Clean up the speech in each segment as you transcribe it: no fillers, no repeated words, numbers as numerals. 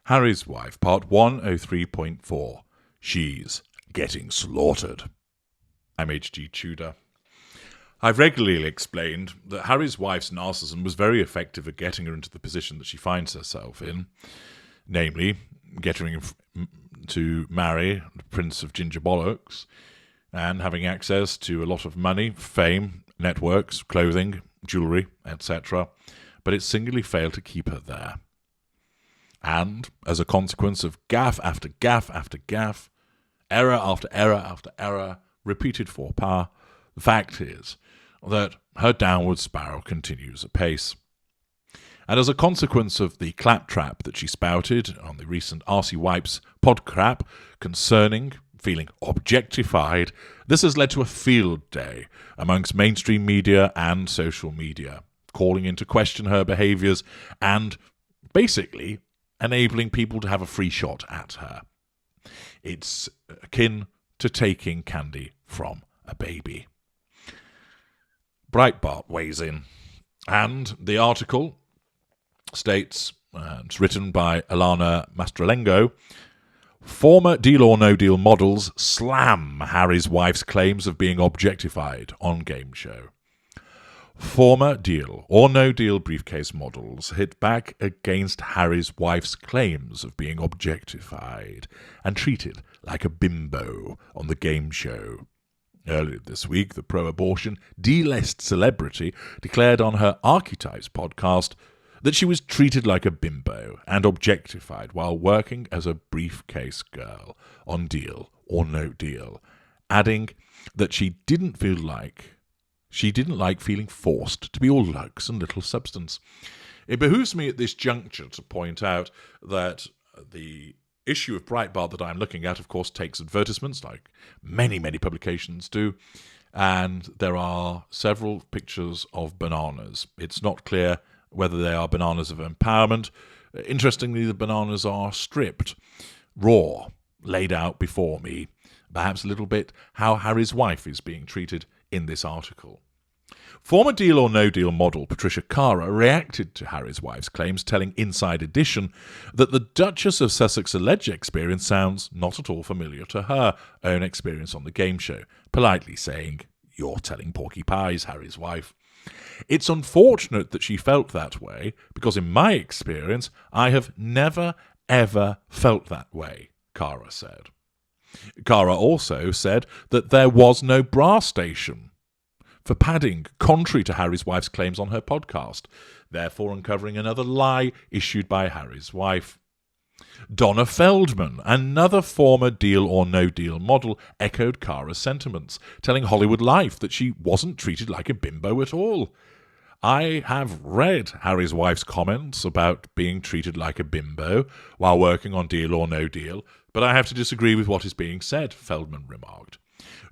Harry's Wife, Part 103.4. She's Getting Slaughtered. I'm H.G. Tudor. I've regularly explained that Harry's wife's narcissism was very effective at getting her into the position that she finds herself in, namely, getting to marry the Prince of Ginger Bollocks and having access to a lot of money, fame, networks, clothing, jewellery, etc., but it singularly failed to keep her there. And, as a consequence of gaffe after gaffe after gaffe, error after error after error, repeated faux pas, the fact is that her downward spiral continues apace. And as a consequence of the claptrap that she spouted on the recent RC Wipes podcrap concerning feeling objectified, this has led to a field day amongst mainstream media and social media, calling into question her behaviours and basically enabling people to have a free shot at her. It's akin to taking candy from a baby. Breitbart weighs in, and the article states, it's written by Alana Mastrolengo, former Deal or No Deal models slam Harry's wife's claims of being objectified on game show. Former Deal or No Deal briefcase models hit back against Harry's wife's claims of being objectified and treated like a bimbo on the game show. Earlier this week, the pro-abortion D-list celebrity declared on her Archetypes podcast that she was treated like a bimbo and objectified while working as a briefcase girl on Deal or No Deal, adding that she didn't like feeling forced to be all lugs and little substance. It behooves me at this juncture to point out that the issue of Breitbart that I'm looking at, of course, takes advertisements, like many, many publications do, and there are several pictures of bananas. It's not clear whether they are bananas of empowerment. Interestingly, the bananas are stripped, raw, laid out before me. Perhaps a little bit how Harry's wife is being treated in this article. Former Deal or No Deal model Patricia Cara reacted to Harry's wife's claims, telling Inside Edition that the Duchess of Sussex's alleged experience sounds not at all familiar to her own experience on the game show, politely saying, "You're telling porky pies, Harry's wife." It's unfortunate that she felt that way, because in my experience, I have never, ever felt that way, Cara said. Cara also said that there was no bra station for padding, contrary to Harry's wife's claims on her podcast, therefore uncovering another lie issued by Harry's wife. Donna Feldman, another former Deal or No Deal model, echoed Cara's sentiments, telling Hollywood Life that she wasn't treated like a bimbo at all. I have read Harry's wife's comments about being treated like a bimbo while working on Deal or No Deal, but I have to disagree with what is being said, Feldman remarked.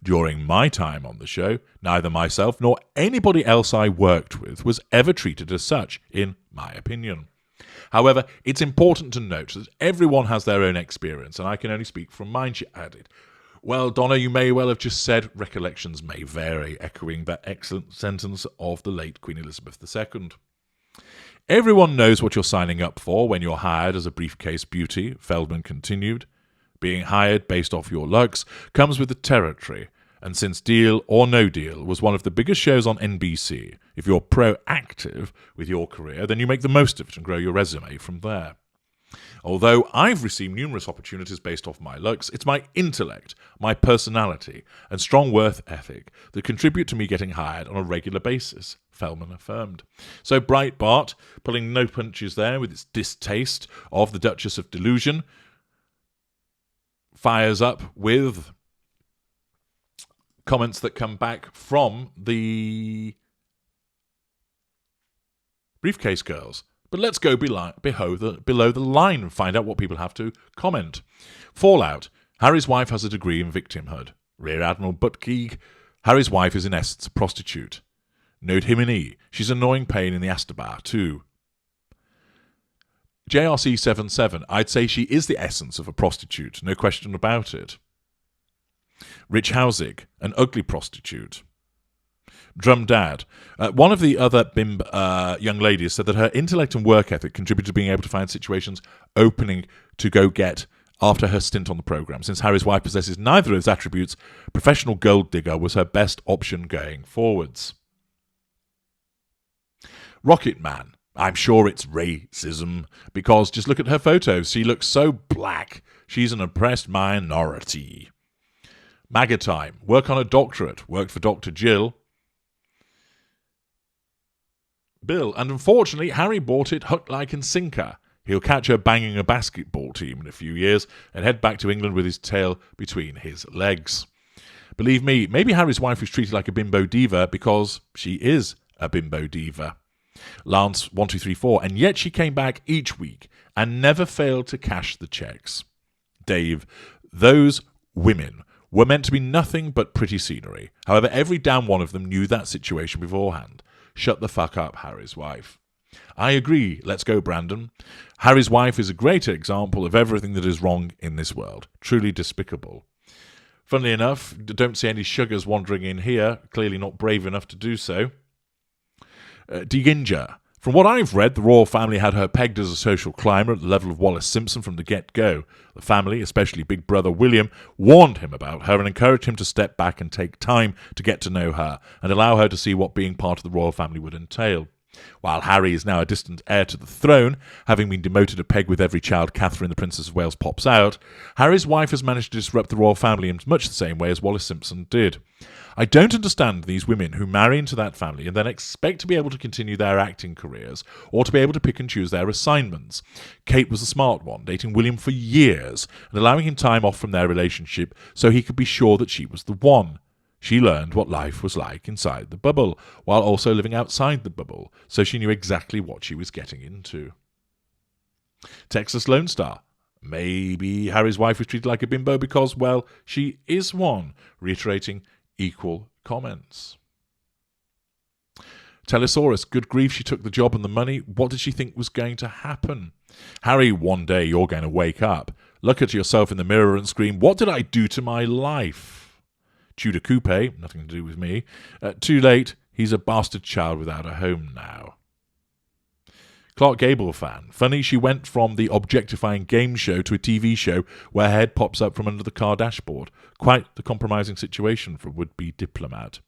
During my time on the show, neither myself nor anybody else I worked with was ever treated as such, in my opinion. However, it's important to note that everyone has their own experience, and I can only speak from mine, she added. Well, Donna, you may well have just said recollections may vary, echoing that excellent sentence of the late Queen Elizabeth II. Everyone knows what you're signing up for when you're hired as a briefcase beauty, Feldman continued. Being hired based off your looks comes with the territory, and since Deal or No Deal was one of the biggest shows on NBC, if you're proactive with your career, then you make the most of it and grow your resume from there. Although I've received numerous opportunities based off my looks, it's my intellect, my personality, and strong work ethic that contribute to me getting hired on a regular basis, Feldman affirmed. So Breitbart, pulling no punches there with its distaste of the Duchess of Delusion, fires up with comments that come back from the briefcase girls. But let's go below the line and find out what people have to comment. Fallout. Harry's wife has a degree in victimhood. Rear Admiral Buttigieg. Harry's wife is in essence a prostitute. Note him in E. She's an annoying pain in the Astabar too. JRC77, I'd say she is the essence of a prostitute, no question about it. Rich Hausig, an ugly prostitute. Drum Dad. One of the other BIMB young ladies said that her intellect and work ethic contributed to being able to find situations opening to go get after her stint on the programme. Since Harry's wife possesses neither of his attributes, professional gold digger was her best option going forwards. Rocket Man. I'm sure it's racism, because just look at her photos. She looks so black. She's an oppressed minority. MAGA time. Work on a doctorate. Worked for Dr. Jill. Bill. And unfortunately, Harry bought it hook, line and sinker. He'll catch her banging a basketball team in a few years and head back to England with his tail between his legs. Believe me, maybe Harry's wife was treated like a bimbo diva because she is a bimbo diva. Lance 1234, and yet she came back each week and never failed to cash the checks. Dave, those women were meant to be nothing but pretty scenery. However, every damn one of them knew that situation beforehand. Shut the fuck up, Harry's wife. I agree, let's go, Brandon. Harry's wife is a great example of everything that is wrong in this world. Truly despicable. Funnily enough, don't see any sugars wandering in here, clearly not brave enough to do so. DeGinger. From what I've read, the royal family had her pegged as a social climber at the level of Wallace Simpson from the get-go. The family, especially Big Brother William, warned him about her and encouraged him to step back and take time to get to know her and allow her to see what being part of the royal family would entail. While Harry is now a distant heir to the throne, having been demoted a peg with every child Catherine the Princess of Wales pops out, Harry's wife has managed to disrupt the royal family in much the same way as Wallace Simpson did. I don't understand these women who marry into that family and then expect to be able to continue their acting careers or to be able to pick and choose their assignments. Kate was the smart one, dating William for years and allowing him time off from their relationship so he could be sure that she was the one. She learned what life was like inside the bubble, while also living outside the bubble, so she knew exactly what she was getting into. Texas Lone Star. Maybe Harry's wife was treated like a bimbo because, well, she is one, reiterating equal comments. Telesaurus. Good grief, she took the job and the money. What did she think was going to happen? Harry, one day you're going to wake up, look at yourself in the mirror and scream, what did I do to my life? Tudor Coupe, nothing to do with me. Too late, he's a bastard child without a home now. Clark Gable fan. Funny she went from the objectifying game show to a TV show where her head pops up from under the car dashboard. Quite the compromising situation for a would-be diplomat.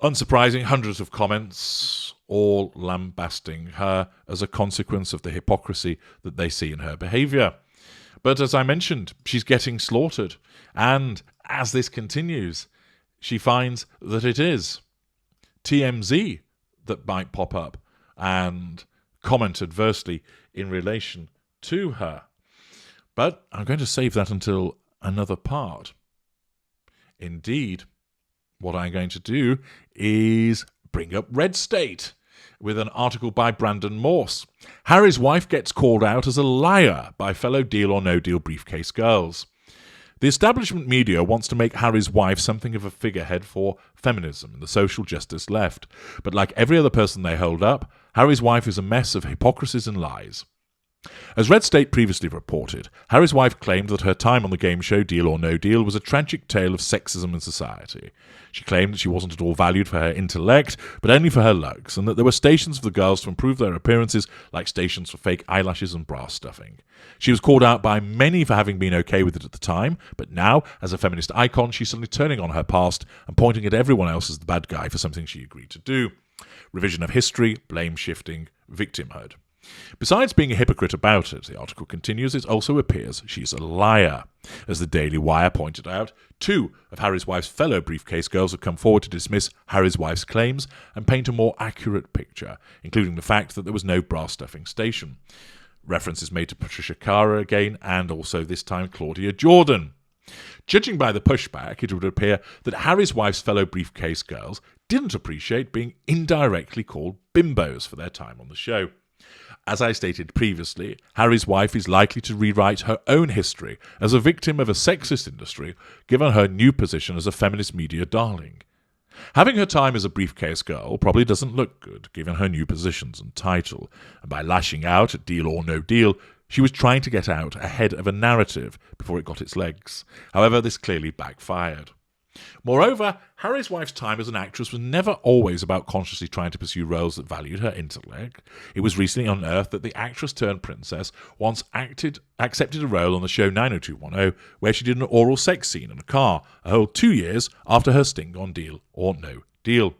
Unsurprising, hundreds of comments, all lambasting her as a consequence of the hypocrisy that they see in her behaviour. But as I mentioned, she's getting slaughtered. And as this continues, she finds that it is TMZ that might pop up and comment adversely in relation to her. But I'm going to save that until another part. Indeed, what I'm going to do is bring up Red State with an article by Brandon Morse. Harry's wife gets called out as a liar by fellow Deal or No Deal briefcase girls. The establishment media wants to make Harry's wife something of a figurehead for feminism and the social justice left. But like every other person they hold up, Harry's wife is a mess of hypocrisies and lies. As Red State previously reported, Harry's wife claimed that her time on the game show Deal or No Deal was a tragic tale of sexism in society. She claimed that she wasn't at all valued for her intellect, but only for her looks, and that there were stations for the girls to improve their appearances, like stations for fake eyelashes and bra stuffing. She was called out by many for having been okay with it at the time, but now, as a feminist icon, she's suddenly turning on her past and pointing at everyone else as the bad guy for something she agreed to do. Revision of history, blame-shifting, victimhood. Besides being a hypocrite about it, the article continues, it also appears she's a liar. As the Daily Wire pointed out, 2 of Harry's wife's fellow briefcase girls have come forward to dismiss Harry's wife's claims and paint a more accurate picture, including the fact that there was no bra stuffing station. Reference is made to Patricia Cara again, and also this time Claudia Jordan. Judging by the pushback, it would appear that Harry's wife's fellow briefcase girls didn't appreciate being indirectly called bimbos for their time on the show. As I stated previously, Harry's wife is likely to rewrite her own history as a victim of a sexist industry, given her new position as a feminist media darling. Having her time as a briefcase girl probably doesn't look good, given her new positions and title, and by lashing out at Deal or No Deal, she was trying to get out ahead of a narrative before it got its legs. However, this clearly backfired. Moreover, Harry's wife's time as an actress was never always about consciously trying to pursue roles that valued her intellect. It was recently unearthed that the actress-turned-princess once accepted a role on the show 90210 where she did an oral sex scene in a car, a whole 2 years after her sting on Deal or No Deal.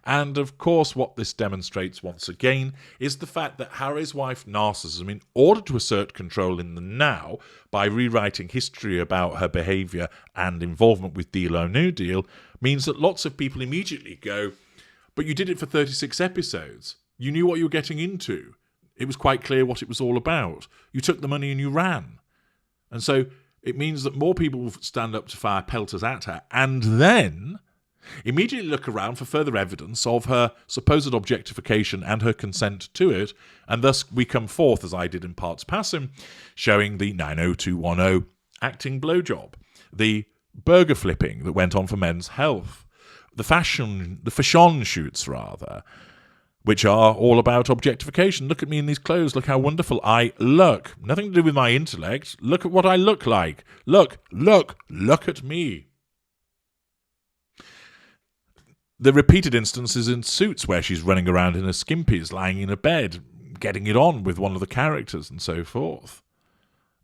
And of course what this demonstrates once again is the fact that Harry's wife narcissism, in order to assert control in the now by rewriting history about her behaviour and involvement with Deal or No Deal, means that lots of people immediately go, but you did it for 36 episodes. You knew what you were getting into. It was quite clear what it was all about. You took the money and you ran. And so it means that more people will stand up to fire pelters at her and then immediately look around for further evidence of her supposed objectification and her consent to it, and thus we come forth, as I did in Parts Passing, showing the 90210 acting blowjob, the burger flipping that went on for Men's Health, the fashion shoots, rather, which are all about objectification. Look at me in these clothes. Look how wonderful I look. Nothing to do with my intellect. Look at what I look like. Look at me. The repeated instances in Suits where she's running around in her skimpies, lying in a bed, getting it on with one of the characters and so forth.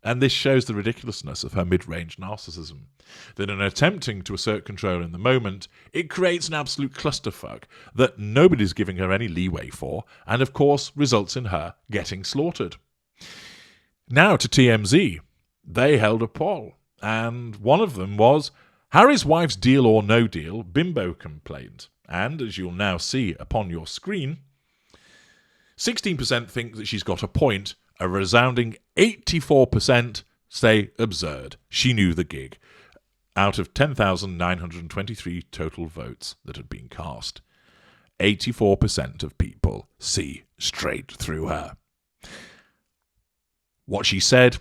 And this shows the ridiculousness of her mid-range narcissism. That in attempting to assert control in the moment, it creates an absolute clusterfuck that nobody's giving her any leeway for, and of course results in her getting slaughtered. Now to TMZ. They held a poll, and one of them was Harry's wife's Deal or No Deal bimbo complaint. And, as you'll now see upon your screen, 16% think that she's got a point, a resounding 84% say absurd. She knew the gig. Out of 10,923 total votes that had been cast, 84% of people see straight through her. What she said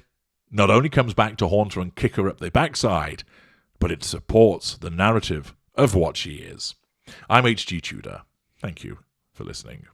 not only comes back to haunt her and kick her up the backside, but it supports the narrative of what she is. I'm H.G. Tudor. Thank you for listening.